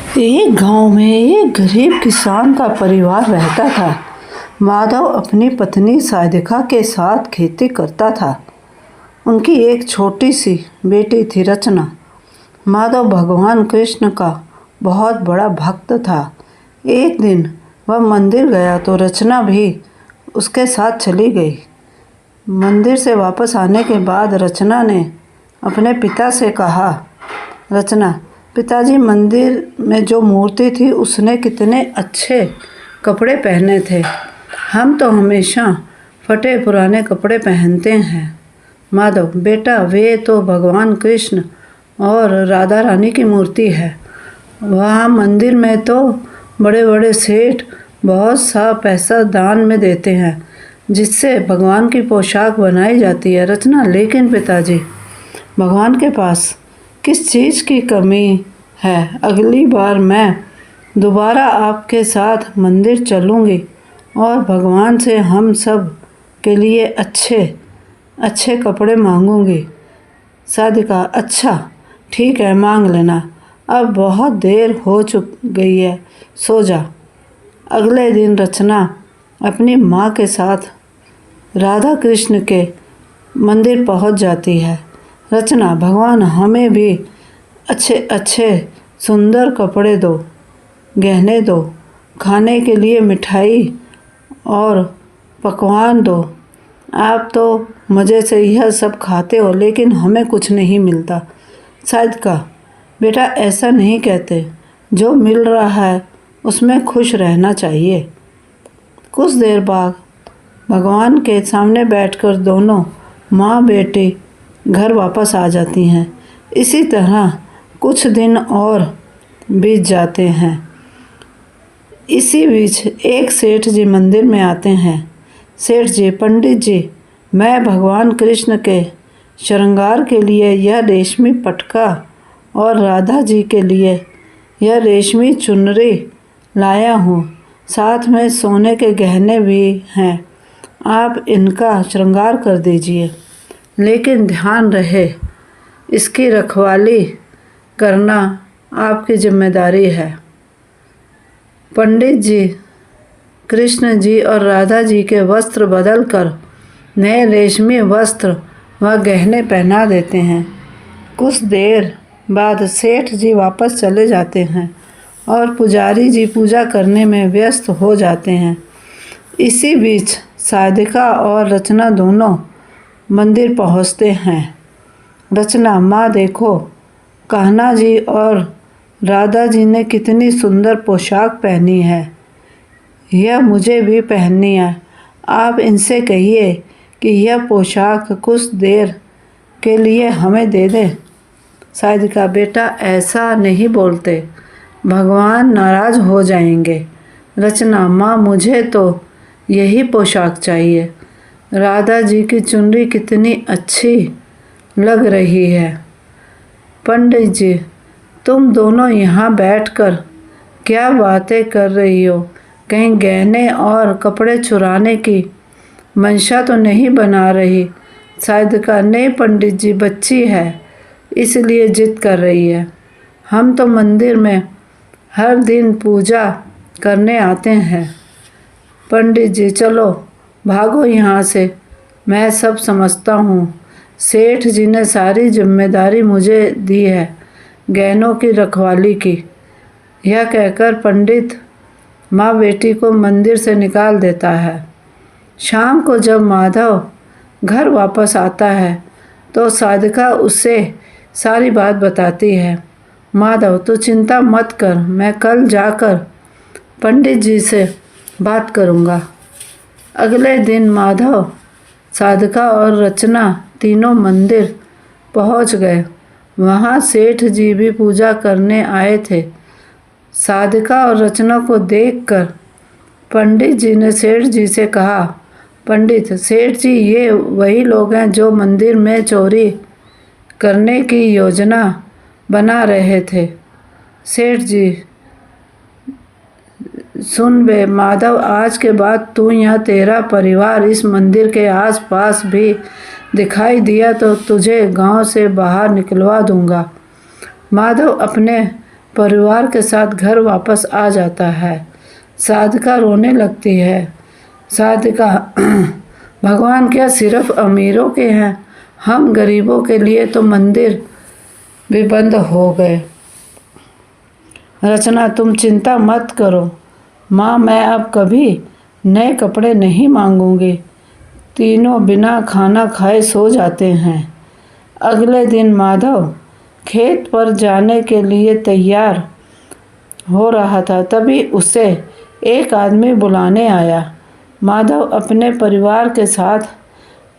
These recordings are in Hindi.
एक गांव में एक गरीब किसान का परिवार रहता था। माधव अपनी पत्नी साधिका के साथ खेती करता था। उनकी एक छोटी सी बेटी थी रचना। माधव भगवान कृष्ण का बहुत बड़ा भक्त था। एक दिन वह मंदिर गया तो रचना भी उसके साथ चली गई। मंदिर से वापस आने के बाद रचना ने अपने पिता से कहा, रचना, पिताजी, मंदिर में जो मूर्ति थी उसने कितने अच्छे कपड़े पहने थे। हम तो हमेशा फटे पुराने कपड़े पहनते हैं। माधव, बेटा, वे तो भगवान कृष्ण और राधा रानी की मूर्ति है। वहाँ मंदिर में तो बड़े बड़े सेठ बहुत सा पैसा दान में देते हैं जिससे भगवान की पोशाक बनाई जाती है। रचना, लेकिन पिताजी, भगवान के पास किस चीज़ की कमी है? अगली बार मैं दोबारा आपके साथ मंदिर चलूँगी और भगवान से हम सब के लिए अच्छे अच्छे कपड़े मांगूंगी। साधिका, अच्छा ठीक है, मांग लेना। अब बहुत देर हो गई है, सो जा। अगले दिन रचना अपनी माँ के साथ राधा कृष्ण के मंदिर पहुँच जाती है। रचना, भगवान, हमें भी अच्छे अच्छे सुंदर कपड़े दो, गहने दो, खाने के लिए मिठाई और पकवान दो। आप तो मज़े से यह सब खाते हो लेकिन हमें कुछ नहीं मिलता। साधिका, बेटा, ऐसा नहीं कहते। जो मिल रहा है उसमें खुश रहना चाहिए। कुछ देर बाद भगवान के सामने बैठकर दोनों माँ बेटी घर वापस आ जाती हैं। इसी तरह कुछ दिन और बीत जाते हैं। इसी बीच एक सेठ जी मंदिर में आते हैं। सेठ जी, पंडित जी, मैं भगवान कृष्ण के श्रृंगार के लिए यह रेशमी पटका और राधा जी के लिए यह रेशमी चुनरी लाया हूँ। साथ में सोने के गहने भी हैं। आप इनका श्रृंगार कर दीजिए, लेकिन ध्यान रहे इसकी रखवाली करना आपकी जिम्मेदारी है। पंडित जी कृष्ण जी और राधा जी के वस्त्र बदलकर नए रेशमी वस्त्र व गहने पहना देते हैं। कुछ देर बाद सेठ जी वापस चले जाते हैं और पुजारी जी पूजा करने में व्यस्त हो जाते हैं। इसी बीच साधिका और रचना दोनों मंदिर पहुंचते हैं। रचना, माँ देखो, कान्हा जी और राधा जी ने कितनी सुंदर पोशाक पहनी है। यह मुझे भी पहननी है। आप इनसे कहिए कि यह पोशाक कुछ देर के लिए हमें दे दें। साधिका, बेटा, ऐसा नहीं बोलते, भगवान नाराज़ हो जाएंगे। रचना, माँ, मुझे तो यही पोशाक चाहिए। राधा जी की चुनरी कितनी अच्छी लग रही है। पंडित जी, तुम दोनों यहाँ बैठकर क्या बातें कर रही हो? कहीं गहने और कपड़े चुराने की मंशा तो नहीं बना रही? साधिका, नहीं पंडित जी, बच्ची है इसलिए जिद कर रही है। हम तो मंदिर में हर दिन पूजा करने आते हैं। पंडित जी, चलो भागो यहाँ से, मैं सब समझता हूँ। सेठ जी ने सारी जिम्मेदारी मुझे दी है गहनों की रखवाली की। यह कहकर पंडित माँ बेटी को मंदिर से निकाल देता है। शाम को जब माधव घर वापस आता है तो साधिका उसे सारी बात बताती है। माधव, तू चिंता मत कर, मैं कल जाकर पंडित जी से बात करूँगा। अगले दिन माधव, साधिका और रचना तीनों मंदिर पहुँच गए। वहाँ सेठ जी भी पूजा करने आए थे। साधिका और रचना को देखकर पंडित जी ने सेठ जी से कहा, पंडित सेठ जी, ये वही लोग हैं जो मंदिर में चोरी करने की योजना बना रहे थे। सेठ जी, सुन बे माधव, आज के बाद तू या तेरा परिवार इस मंदिर के आसपास भी दिखाई दिया तो तुझे गांव से बाहर निकलवा दूंगा। माधव अपने परिवार के साथ घर वापस आ जाता है। साधिका रोने लगती है। साधिका, भगवान क्या सिर्फ अमीरों के हैं? हम गरीबों के लिए तो मंदिर भी बंद हो गए। रचना, तुम चिंता मत करो माँ, मैं अब कभी नए कपड़े नहीं मांगूंगी। तीनों बिना खाना खाए सो जाते हैं। अगले दिन माधव खेत पर जाने के लिए तैयार हो रहा था, तभी उसे एक आदमी बुलाने आया। माधव अपने परिवार के साथ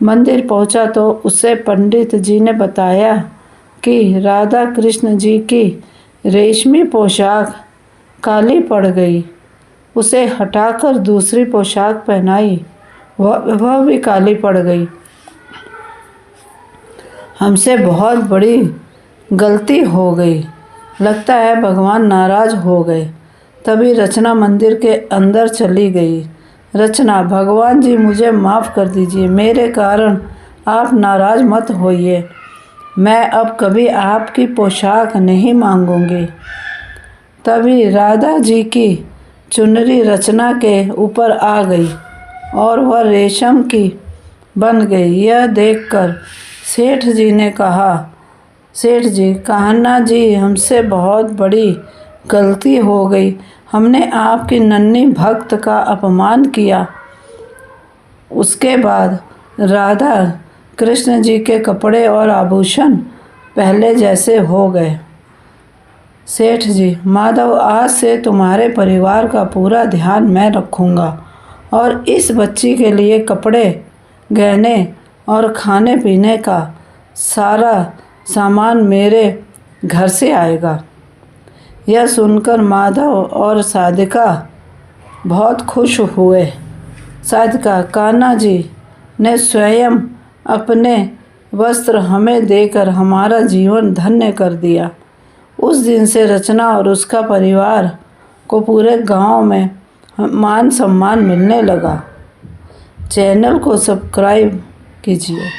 मंदिर पहुंचा तो उसे पंडित जी ने बताया कि राधा कृष्ण जी की रेशमी पोशाक काली पड़ गई। उसे हटाकर दूसरी पोशाक पहनाई, वह भी काली पड़ गई। हमसे बहुत बड़ी गलती हो गई, लगता है भगवान नाराज हो गए। तभी रचना मंदिर के अंदर चली गई। रचना, भगवान जी मुझे माफ़ कर दीजिए, मेरे कारण आप नाराज मत होइए। मैं अब कभी आपकी पोशाक नहीं मांगूंगी। तभी राधा जी की चुनरी रचना के ऊपर आ गई और वह रेशम की बन गई। यह देखकर सेठ जी ने कहा, सेठ जी, कान्हा जी, हमसे बहुत बड़ी गलती हो गई। हमने आपकी नन्ही भक्त का अपमान किया। उसके बाद राधा कृष्ण जी के कपड़े और आभूषण पहले जैसे हो गए। सेठ जी, माधव आज से तुम्हारे परिवार का पूरा ध्यान मैं रखूँगा और इस बच्ची के लिए कपड़े, गहने और खाने पीने का सारा सामान मेरे घर से आएगा। यह सुनकर माधव और साधिका बहुत खुश हुए। साधिका, कान्हा जी ने स्वयं अपने वस्त्र हमें देकर हमारा जीवन धन्य कर दिया। उस दिन से रचना और उसका परिवार को पूरे गांव में मान सम्मान मिलने लगा। चैनल को सब्सक्राइब कीजिए।